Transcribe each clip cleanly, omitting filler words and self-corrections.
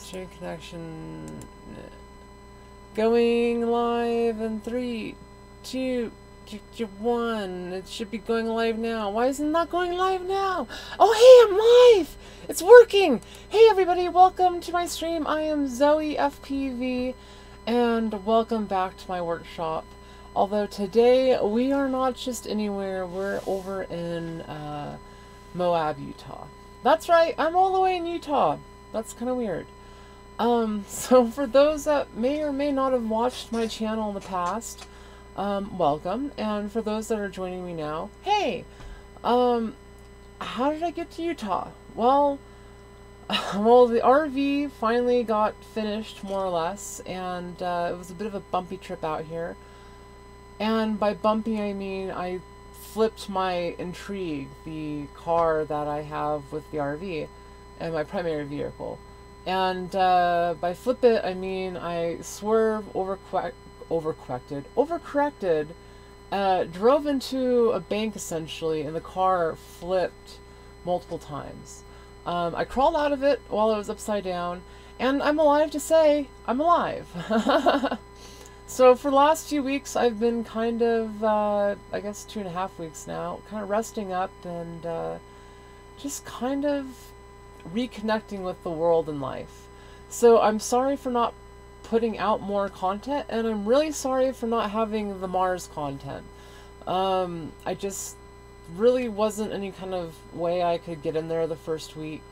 Stream connection. Going live in 3, 2, 1. It should be going live now. Why is it not going live now? Oh, hey, I'm live! It's working! Hey, everybody, welcome to my stream. I am Zoe FPV, and welcome back to my workshop. Although today, we are not just anywhere. We're over in Moab, Utah. That's right, I'm all the way in Utah. That's kind of weird. So for those that may or may not have watched my channel in the past, welcome. And for those that are joining me now, hey! How did I get to Utah? Well, the RV finally got finished, more or less, and it was a bit of a bumpy trip out here. And by bumpy, I mean I flipped my Intrigue, the car that I have with the RV, and my primary vehicle. And by flip it, I mean I swerved, overcorrected, drove into a bank essentially, and the car flipped multiple times. I crawled out of it while I was upside down, and I'm alive to say I'm alive. So for the last few weeks, I've been kind of, I guess 2.5 weeks now, kind of resting up and just kind of reconnecting with the world and life. So I'm sorry for not putting out more content, and I'm really sorry for not having the Mars content. I just really wasn't any kind of way I could get in there the first week.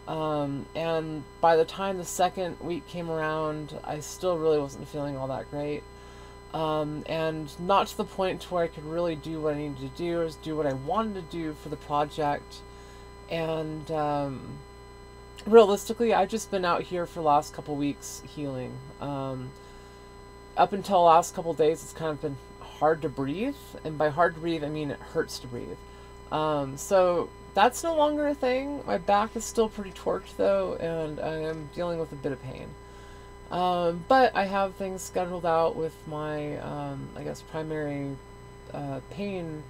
And by the time the second week came around, I still really wasn't feeling all that great. And not to the point to where I could really do what I needed to do, or do what I wanted to do for the project. And realistically, I've just been out here for the last couple weeks healing. Up until the last couple days, it's kind of been hard to breathe. And by hard to breathe, I mean it hurts to breathe. So that's no longer a thing. My back is still pretty torqued though, and I am dealing with a bit of pain. But I have things scheduled out with my, I guess, primary pain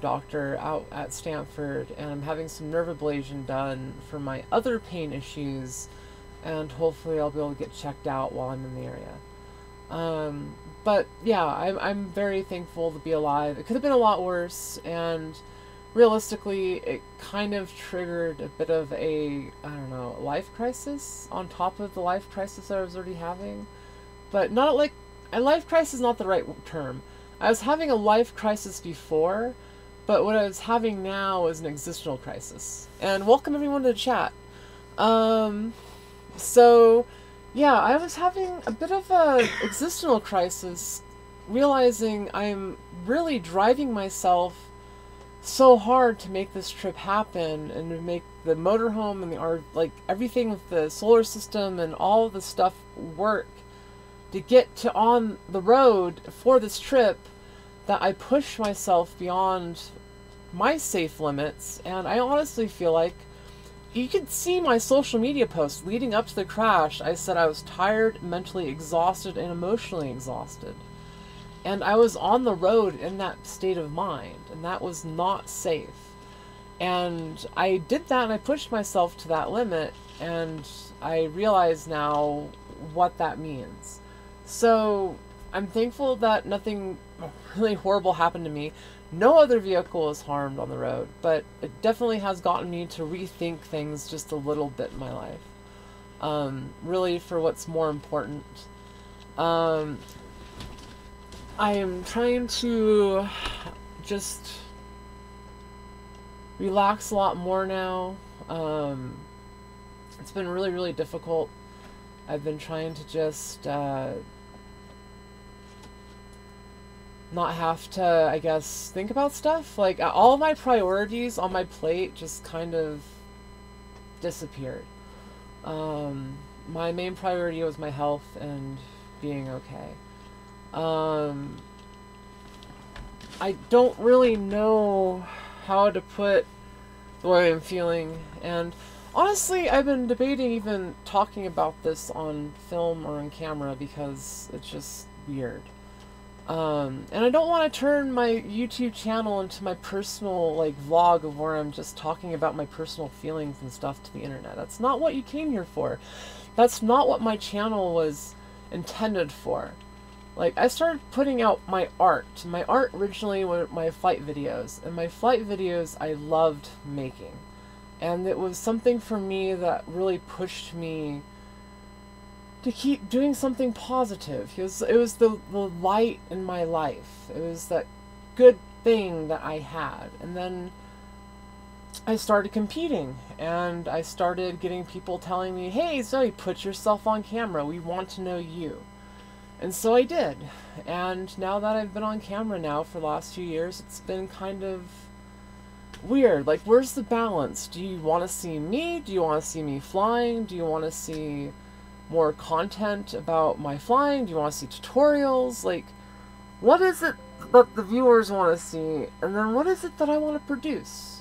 doctor out at Stanford, and I'm having some nerve ablation done for my other pain issues, and hopefully I'll be able to get checked out while I'm in the area. But yeah, I'm very thankful to be alive. It could have been a lot worse, and realistically, it kind of triggered a bit of a, I don't know, life crisis on top of the life crisis that I was already having. But not like, a life crisis is not the right term. I was having a life crisis before, but what I was having now is an existential crisis. And welcome everyone to the chat. So, yeah, I was having a bit of a existential crisis, realizing I'm really driving myself so hard to make this trip happen, and to make the motorhome and the like everything with the solar system and all of the stuff work to get to on the road for this trip, that I push myself beyond my safe limits. And I honestly feel like you could see my social media posts leading up to the crash. I said I was tired, mentally exhausted, and emotionally exhausted. And I was on the road in that state of mind, and that was not safe. And I did that, and I pushed myself to that limit, and I realize now what that means. So I'm thankful that nothing really horrible happened to me. No other vehicle was harmed on the road, but it definitely has gotten me to rethink things just a little bit in my life. Really for what's more important. I am trying to just relax a lot more now. It's been really, really difficult. I've been trying to just not have to, I guess, think about stuff. Like, all of my priorities on my plate just kind of disappeared. My main priority was my health and being okay. I don't really know how to put the way I'm feeling, and honestly, I've been debating even talking about this on film or on camera because it's just weird. And I don't want to turn my YouTube channel into my personal, like, vlog of where I'm just talking about my personal feelings and stuff to the internet. That's not what you came here for. That's not what my channel was intended for. Like, I started putting out my art. My art originally were my flight videos, and my flight videos I loved making. And it was something for me that really pushed me to keep doing something positive. It was the light in my life. It was that good thing that I had. And then I started competing, and I started getting people telling me, hey, Zoe, put yourself on camera. We want to know you. And so I did. And now that I've been on camera now for the last few years, it's been kind of weird. Like, where's the balance? Do you want to see me? Do you want to see me flying? Do you want to see more content about my flying? Do you want to see tutorials? Like, what is it that the viewers want to see? And then what is it that I want to produce?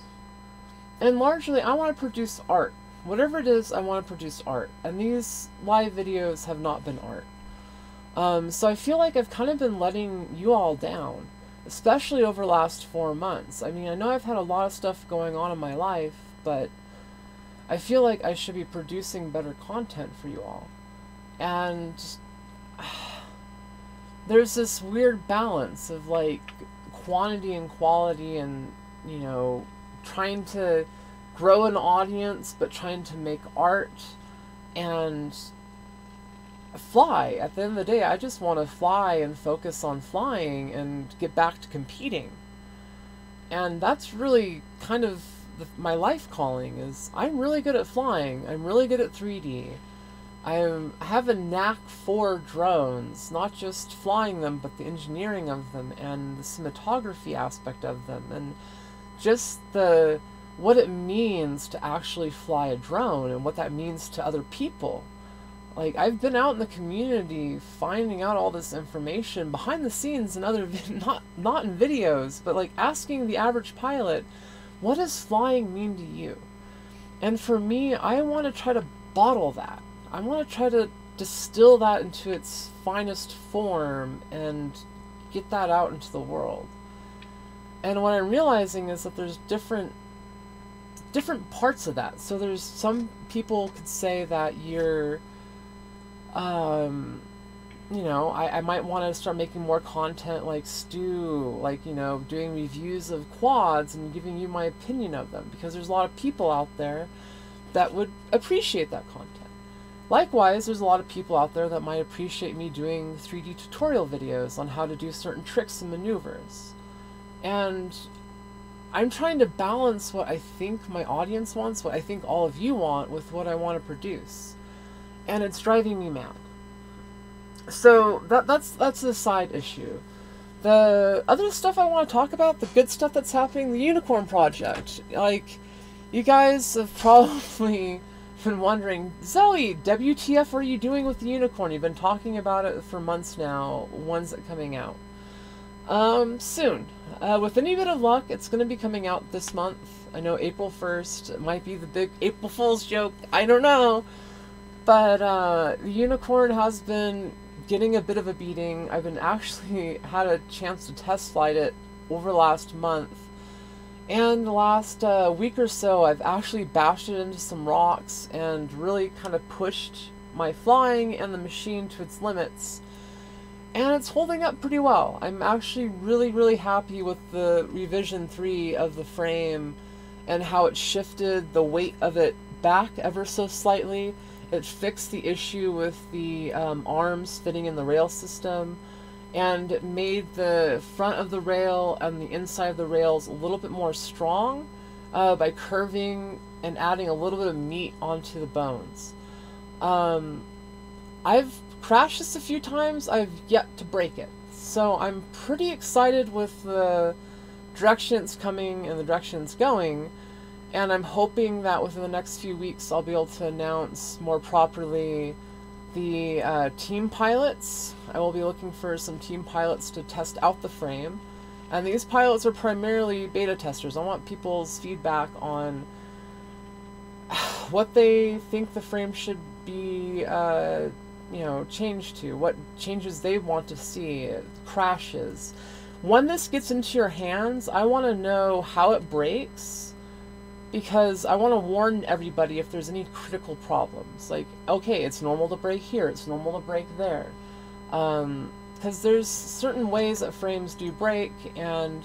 And largely, I want to produce art. Whatever it is, I want to produce art. And these live videos have not been art. So I feel like I've kind of been letting you all down, especially over the last 4 months. I mean, I know I've had a lot of stuff going on in my life, but I feel like I should be producing better content for you all. And there's this weird balance of, like, quantity and quality, and, you know, trying to grow an audience but trying to make art and fly. At the end of the day, I just want to fly and focus on flying and get back to competing. And that's really kind of my life calling. Is I'm really good at flying. I'm really good at 3D. I have a knack for drones, not just flying them, but the engineering of them and the cinematography aspect of them, and just what it means to actually fly a drone and what that means to other people. Like, I've been out in the community finding out all this information behind the scenes and other not in videos, but like asking the average pilot, what does flying mean to you? And for me, I want to try to bottle that. I want to try to distill that into its finest form and get that out into the world. And what I'm realizing is that there's different parts of that. So there's some people could say that you're, you know, I might want to start making more content like Stu, like, you know, doing reviews of quads and giving you my opinion of them, because there's a lot of people out there that would appreciate that content. Likewise, there's a lot of people out there that might appreciate me doing 3D tutorial videos on how to do certain tricks and maneuvers. And I'm trying to balance what I think my audience wants, what I think all of you want, with what I want to produce. And it's driving me mad. So that's a side issue. The other stuff I want to talk about, the good stuff that's happening, the Unicorn Project. Like, you guys have probably been wondering, Zoe, WTF are you doing with the Unicorn? You've been talking about it for months now. When's it coming out? Soon. With any bit of luck, it's going to be coming out this month. I know April 1st. It might be the big April Fool's joke. I don't know. But the Unicorn has been getting a bit of a beating. I've been actually had a chance to test flight it over the last month. And the last week or so, I've actually bashed it into some rocks and really kind of pushed my flying and the machine to its limits. And it's holding up pretty well. I'm actually really happy with the revision 3 of the frame and how it shifted the weight of it back ever so slightly. It fixed the issue with the arms fitting in the rail system, and it made the front of the rail and the inside of the rails a little bit more strong by curving and adding a little bit of meat onto the bones. I've crashed this a few times. I've yet to break it. So I'm pretty excited with the direction it's coming and the direction it's going. And I'm hoping that within the next few weeks I'll be able to announce more properly the team pilots. I will be looking for some team pilots to test out the frame. And these pilots are primarily beta testers. I want people's feedback on what they think the frame should be you know, change to, what changes they want to see, crashes. When this gets into your hands, I want to know how it breaks, because I want to warn everybody if there's any critical problems. Like, okay, it's normal to break here, it's normal to break there. Because there's certain ways that frames do break, and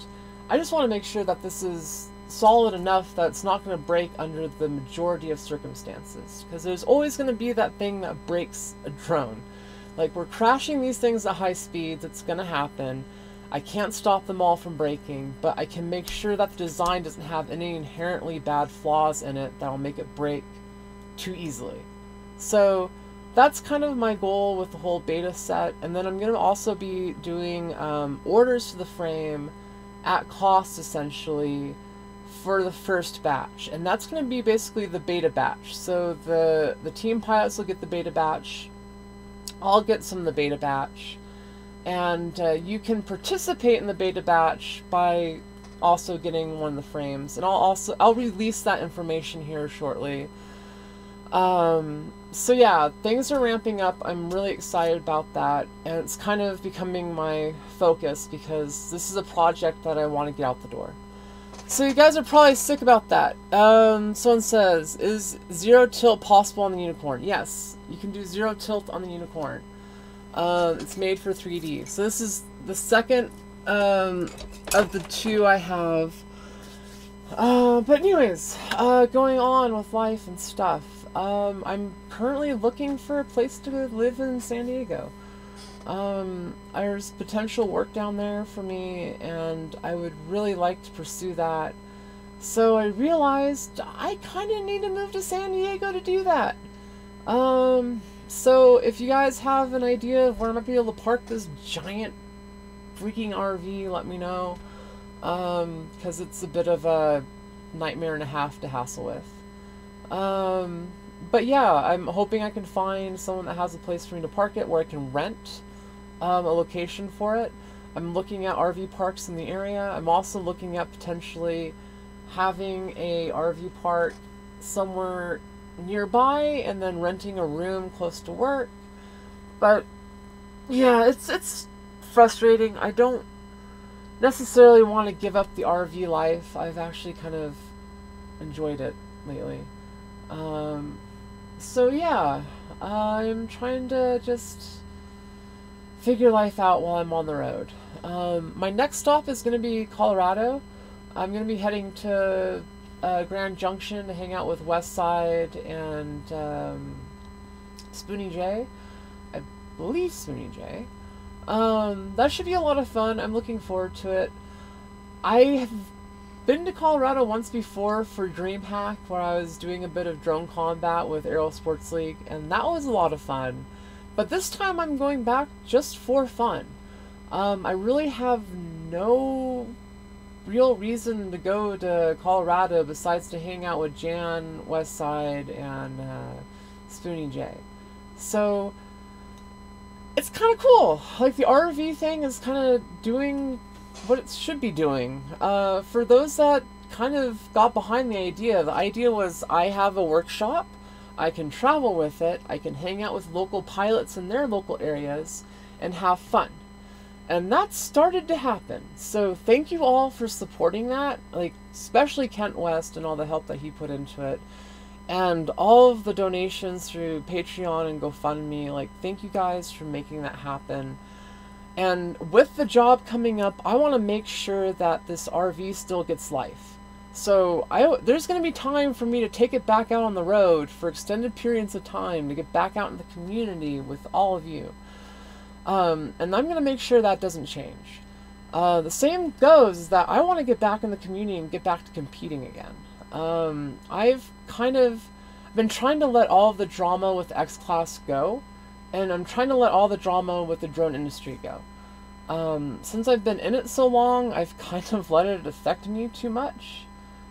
I just want to make sure that this is solid enough that it's not going to break under the majority of circumstances. Because there's always going to be that thing that breaks a drone. Like, we're crashing these things at high speeds, it's going to happen. I can't stop them all from breaking, but I can make sure that the design doesn't have any inherently bad flaws in it that'll make it break too easily. So that's kind of my goal with the whole beta set. And then I'm going to also be doing orders for the frame at cost, essentially, for the first batch. And that's going to be basically the beta batch. So the team pilots will get the beta batch. I'll get some of the beta batch. And you can participate in the beta batch by also getting one of the frames. And I'll release that information here shortly. So yeah, things are ramping up. I'm really excited about that, and it's kind of becoming my focus because this is a project that I want to get out the door. So you guys are probably sick about that. Someone says, is zero tilt possible on the Unicorn? Yes, you can do zero tilt on the Unicorn. It's made for 3D. So this is the second of the two I have. But anyways, going on with life and stuff. I'm currently looking for a place to live in San Diego. There's potential work down there for me, and I would really like to pursue that. So I realized I kind of need to move to San Diego to do that. So if you guys have an idea of where I might be able to park this giant freaking RV, let me know. Because it's a bit of a nightmare and a half to hassle with. But yeah, I'm hoping I can find someone that has a place for me to park it where I can rent a location for it. I'm looking at RV parks in the area. I'm also looking at potentially having a RV park somewhere nearby and then renting a room close to work. But yeah, it's frustrating. I don't necessarily want to give up the RV life. I've actually kind of enjoyed it lately. So yeah, I'm trying to just figure life out while I'm on the road. My next stop is going to be Colorado. I'm going to be heading to Grand Junction to hang out with Westside and Spoonie J. I believe Spoonie J. That should be a lot of fun. I'm looking forward to it. I have been to Colorado once before for DreamHack, where I was doing a bit of drone combat with Aero Sports League, and that was a lot of fun. But this time I'm going back just for fun. I really have no real reason to go to Colorado besides to hang out with Jan, Westside, and Spoonie J. So it's kind of cool. Like, the RV thing is kind of doing what it should be doing. For those that kind of got behind the idea was I have a workshop, I can travel with it, I can hang out with local pilots in their local areas, and have fun. And that started to happen. So thank you all for supporting that, like especially Kent West and all the help that he put into it. And all of the donations through Patreon and GoFundMe, like, thank you guys for making that happen. And with the job coming up, I want to make sure that this RV still gets life. So there's going to be time for me to take it back out on the road for extended periods of time to get back out in the community with all of you. And I'm going to make sure that doesn't change. The same goes that I want to get back in the community and get back to competing again. I've been trying to let all of the drama with X-Class go, and I'm trying to let all the drama with the drone industry go. Since I've been in it so long, I've kind of let it affect me too much.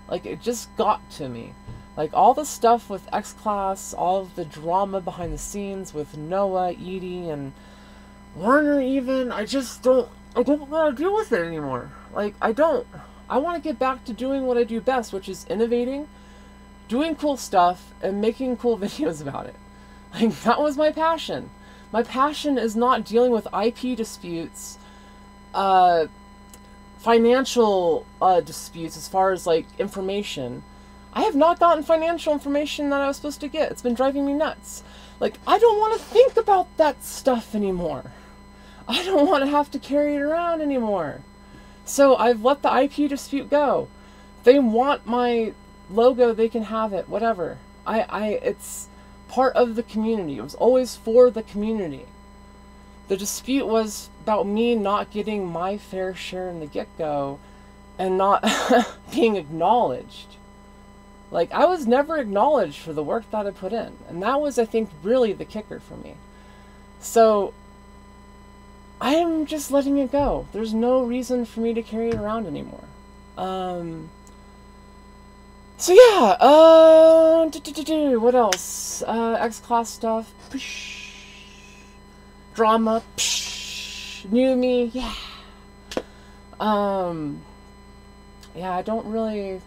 Like, it just got to me. Like, all the stuff with X-Class, all of the drama behind the scenes with Noah, Edie, and Warner even, I don't want to deal with it anymore. Like, I want to get back to doing what I do best, which is innovating, doing cool stuff, and making cool videos about it. Like, that was my passion. My passion is not dealing with IP disputes, financial disputes as far as like information. I have not gotten financial information that I was supposed to get. It's been driving me nuts. Like, I don't want to think about that stuff anymore. I don't want to have to carry it around anymore. So I've let the IP dispute go. They want my logo, they can have it, whatever. It's part of the community. It was always for the community. The dispute was about me not getting my fair share in the get-go and not being acknowledged. Like, I was never acknowledged for the work that I put in. And that was, I think, really the kicker for me. So, I am just letting it go. There's no reason for me to carry it around anymore. So yeah, what else? X-Class stuff. Psh, drama. Psh, new me. Yeah. Yeah, I don't really...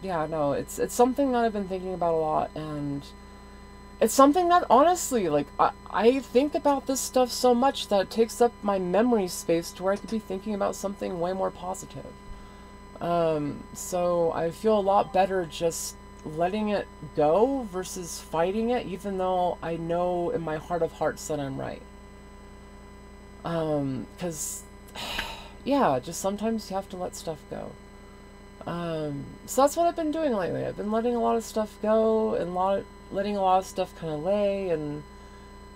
Yeah, no, it's something that I've been thinking about a lot, and it's something that, honestly, like, I think about this stuff so much that it takes up my memory space to where I could be thinking about something way more positive. So I feel a lot better just letting it go versus fighting it, even though I know in my heart of hearts that I'm right. 'Cause, yeah, just sometimes you have to let stuff go. So that's what I've been doing lately. I've been letting a lot of stuff go and letting a lot of stuff kind of lay and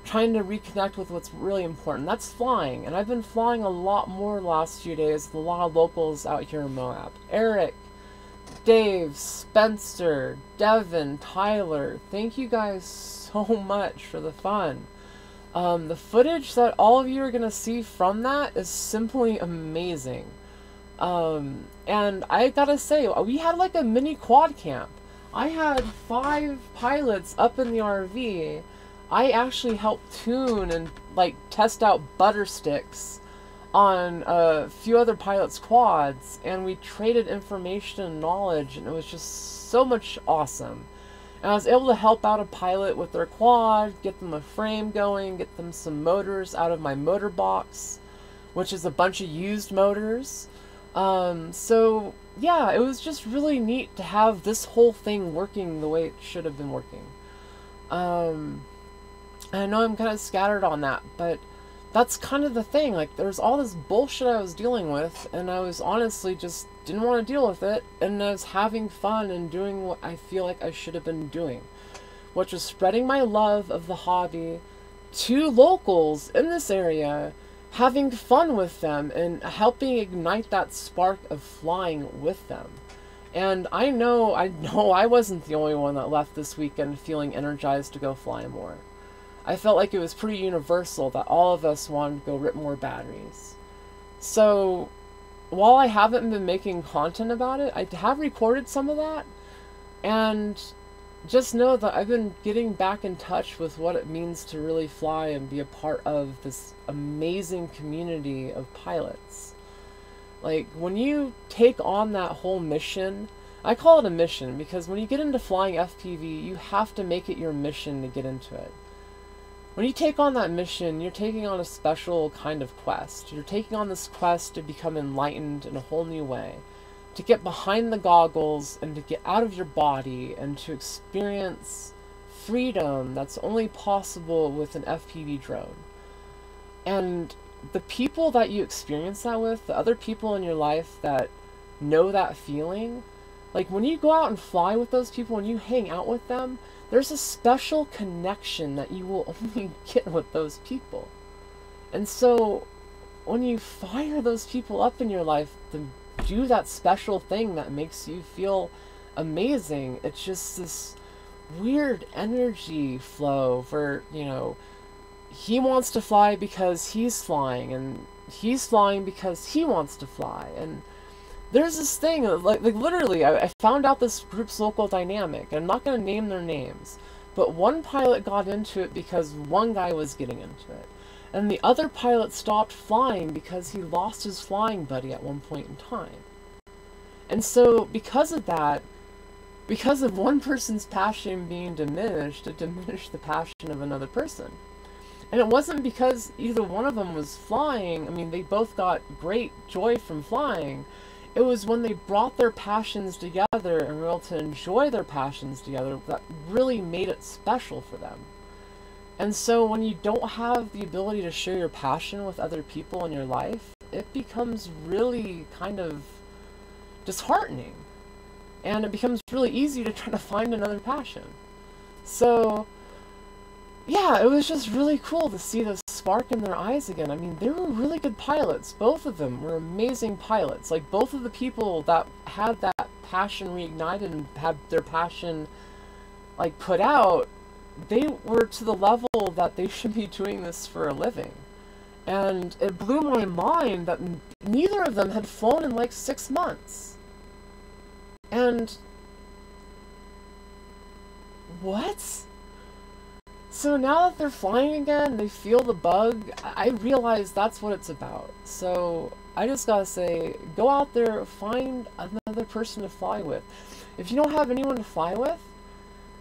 trying to reconnect with what's really important. That's flying, and I've been flying a lot more the last few days with a lot of locals out here in Moab. Eric, Dave, Spencer, Devin, Tyler, thank you guys so much for the fun. The footage that all of you are going to see from that is simply amazing. And I gotta say, we had like a mini quad camp. I had 5 pilots up in the RV. I actually helped tune and like test out butter sticks on a few other pilots' quads, and we traded information and knowledge, and it was just so much awesome. And I was able to help out a pilot with their quad, get them a frame going, get them some motors out of my motor box, which is a bunch of used motors. So yeah, it was just really neat to have this whole thing working the way it should have been working. And I know I'm kind of scattered on that, but that's kind of the thing. Like, there's all this bullshit I was dealing with, and I was honestly just didn't want to deal with it, and I was having fun and doing what I feel like I should have been doing, which was spreading my love of the hobby to locals in this area, having fun with them, and helping ignite that spark of flying with them. And I know I wasn't the only one that left this weekend feeling energized to go fly more. I felt like it was pretty universal that all of us wanted to go rip more batteries. So, while I haven't been making content about it, I have recorded some of that, and just know that I've been getting back in touch with what it means to really fly and be a part of this amazing community of pilots. Like, when you take on that whole mission, I call it a mission because when you get into flying FPV, you have to make it your mission to get into it. When you take on that mission, you're taking on a special kind of quest. You're taking on this quest to become enlightened in a whole new way, to get behind the goggles and to get out of your body and to experience freedom that's only possible with an FPV drone. And the people that you experience that with, the other people in your life that know that feeling, like when you go out and fly with those people and you hang out with them, there's a special connection that you will only get with those people. And so when you fire those people up in your life to do that special thing that makes you feel amazing, it's just this weird energy flow for, you know, he wants to fly because he's flying, and he's flying because he wants to fly. And there's this thing, like literally, I found out this group's local dynamic. I'm not going to name their names, but one pilot got into it because one guy was getting into it. And the other pilot stopped flying because he lost his flying buddy at one point in time. And so, because of that, because of one person's passion being diminished, it diminished the passion of another person. And it wasn't because either one of them was flying. I mean, they both got great joy from flying. It was when they brought their passions together and were able to enjoy their passions together that really made it special for them. And so when you don't have the ability to share your passion with other people in your life, it becomes really kind of disheartening. And it becomes really easy to try to find another passion. So, yeah, it was just really cool to see the spark in their eyes again. I mean, they were really good pilots. Both of them were amazing pilots. Like, both of the people that had that passion reignited and had their passion, like, put out, they were to the level that they should be doing this for a living. And it blew my mind that neither of them had flown in, like, 6 months. And what? So now that they're flying again, they feel the bug, I realize that's what it's about. So I just gotta say, go out there, find another person to fly with. If you don't have anyone to fly with,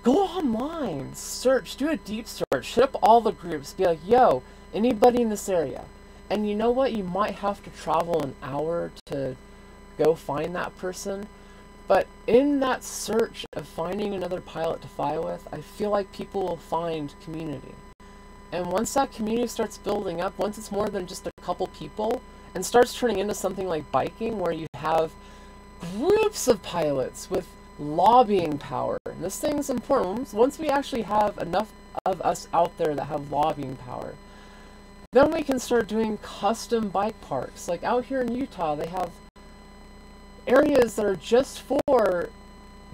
go online, search, do a deep search, hit up all the groups, be like, yo, anybody in this area? And you know what? You might have to travel an hour to go find that person. But in that search of finding another pilot to fly with, I feel like people will find community. And once that community starts building up, once it's more than just a couple people, and starts turning into something like biking, where you have groups of pilots with lobbying power. And this thing's important. Once we actually have enough of us out there that have lobbying power, then we can start doing custom bike parks. Like out here in Utah, they have areas that are just for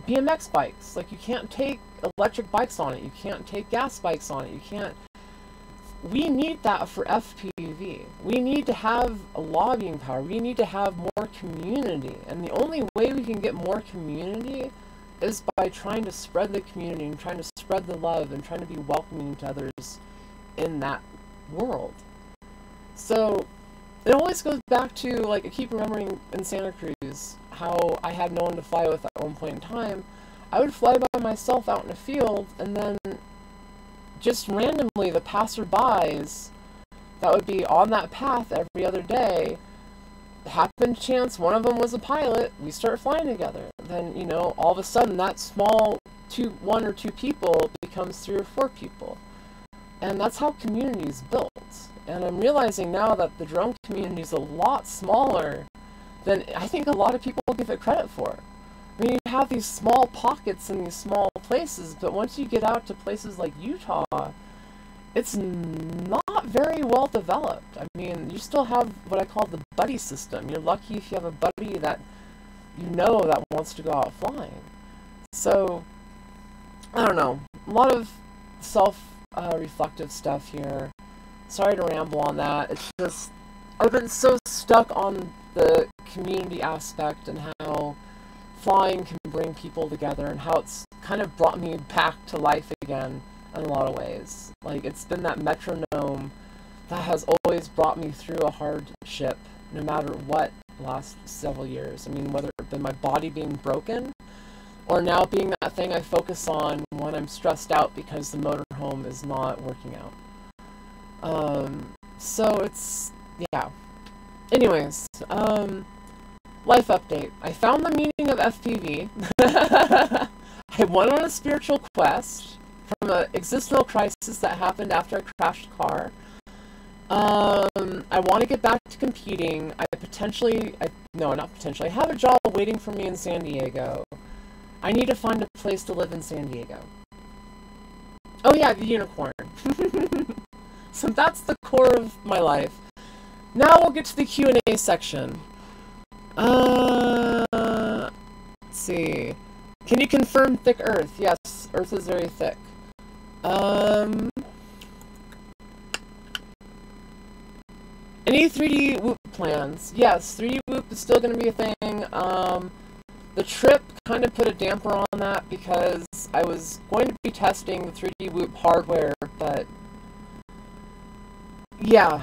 BMX bikes. Like, you can't take electric bikes on it. You can't take gas bikes on it. You can't. We need that for FPV. We need to have a lobbying power. We need to have more community. And the only way we can get more community is by trying to spread the community and trying to spread the love and trying to be welcoming to others in that world. So it always goes back to, like, I keep remembering in Santa Cruz how I had no one to fly with at one point in time. I would fly by myself out in a field, and then just randomly the passerbys that would be on that path every other day, happened chance one of them was a pilot, we start flying together. Then, you know, all of a sudden that small one or two people becomes 3 or 4 people. And that's how community is built. And I'm realizing now that the drone community is a lot smaller than I think a lot of people give it credit for. I mean, you have these small pockets in these small places, but once you get out to places like Utah, it's not very well developed. I mean, you still have what I call the buddy system. You're lucky if you have a buddy that you know that wants to go out flying. So, I don't know. A lot of self-reflective stuff here. Sorry to ramble on that. It's just, I've been so stuck on the community aspect and how flying can bring people together and how it's kind of brought me back to life again in a lot of ways. Like, it's been that metronome that has always brought me through a hardship, no matter what, the last several years. I mean, whether it's been my body being broken, or now being that thing I focus on when I'm stressed out because the motorhome is not working out. So it's, yeah. Anyways, life update. I found the meaning of FPV. I went on a spiritual quest from an existential crisis that happened after I crashed a car. I want to get back to competing. I have a job waiting for me in San Diego. I need to find a place to live in San Diego. Oh yeah, the unicorn. So that's the core of my life. Now we'll get to the Q&A section. Let's see. Can you confirm thick Earth? Yes, Earth is very thick. Any 3D Whoop plans? Yes, 3D Whoop is still going to be a thing. The trip kind of put a damper on that because I was going to be testing the 3D Whoop hardware, but yeah,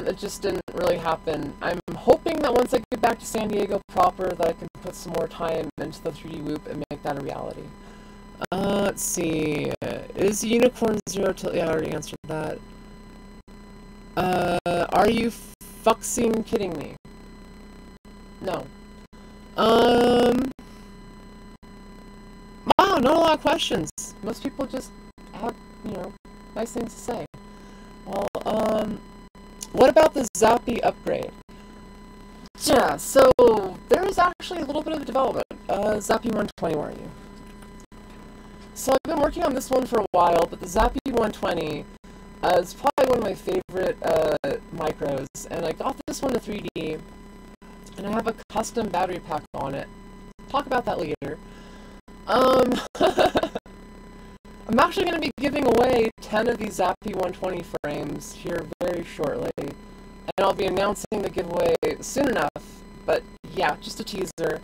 it just didn't really happen. I'm hoping that once I get back to San Diego proper that I can put some more time into the 3D Whoop and make that a reality. Let's see. Is the unicorn 0 till... Yeah, I already answered that. Are you fucking kidding me? No. Wow, not a lot of questions. Most people just have, you know, nice things to say. Well, what about the Zappy upgrade? Yeah, so there's actually a little bit of development. Zappy 120, where are you? So I've been working on this one for a while, but the Zappy 120 is probably one of my favorite micros, and I got this one to 3D, and I have a custom battery pack on it. Talk about that later. I'm actually going to be giving away 10 of these Zappy 120 frames here very shortly, and I'll be announcing the giveaway soon enough, but yeah, just a teaser.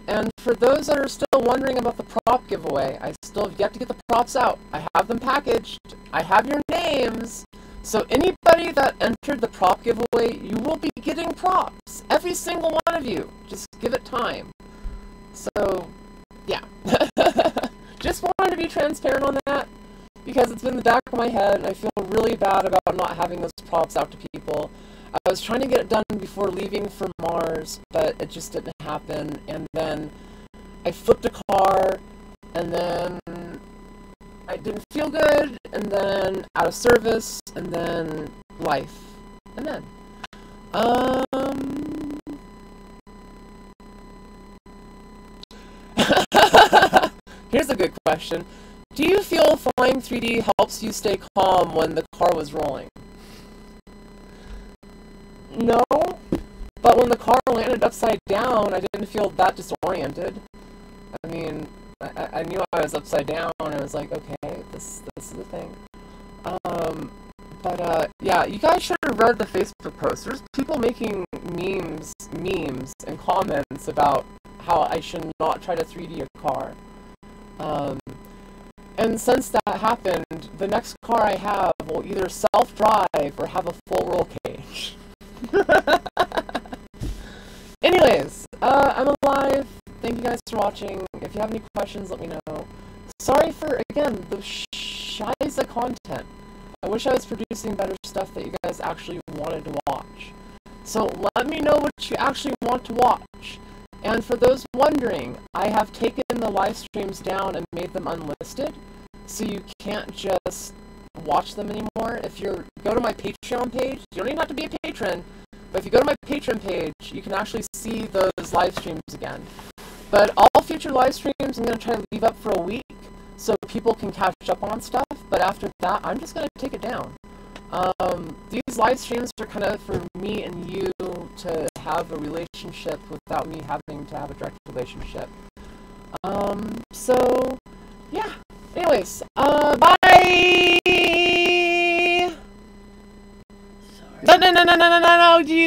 And for those that are still wondering about the prop giveaway, I still have yet to get the props out. I have them packaged. I have your names. So anybody that entered the prop giveaway, you will be getting props. Every single one of you. Just give it time. So, yeah. Just wanted to be transparent on that, because it's been in the back of my head, and I feel really bad about not having those props out to people. I was trying to get it done before leaving for Mars, but it just didn't happen, and then I flipped a car, and then I didn't feel good, and then out of service, and then life, and then, here's a good question. Do you feel flying 3D helps you stay calm when the car was rolling? No, but when the car landed upside down, I didn't feel that disoriented. I mean, I knew I was upside down, and I was like, okay, this is the thing. Yeah, you guys should have read the Facebook post. There's people making memes and comments about how I should not try to 3D a car. And since that happened, the next car I have will either self-drive or have a full roll cage. Anyways, I'm alive. Thank you guys for watching. If you have any questions, let me know. Sorry for, again, the shiza content. I wish I was producing better stuff that you guys actually wanted to watch. So let me know what you actually want to watch. And for those wondering, I have taken the live streams down and made them unlisted, so you can't just watch them anymore. If you go to my Patreon page, you don't even have to be a patron, but if you go to my Patreon page, you can actually see those live streams again. But all future live streams I'm going to try to leave up for a week so people can catch up on stuff, but after that, I'm just going to take it down. These live streams are kind of for me and you to have a relationship without me having to have a direct relationship. So, yeah. Anyways, bye! Sorry. No, you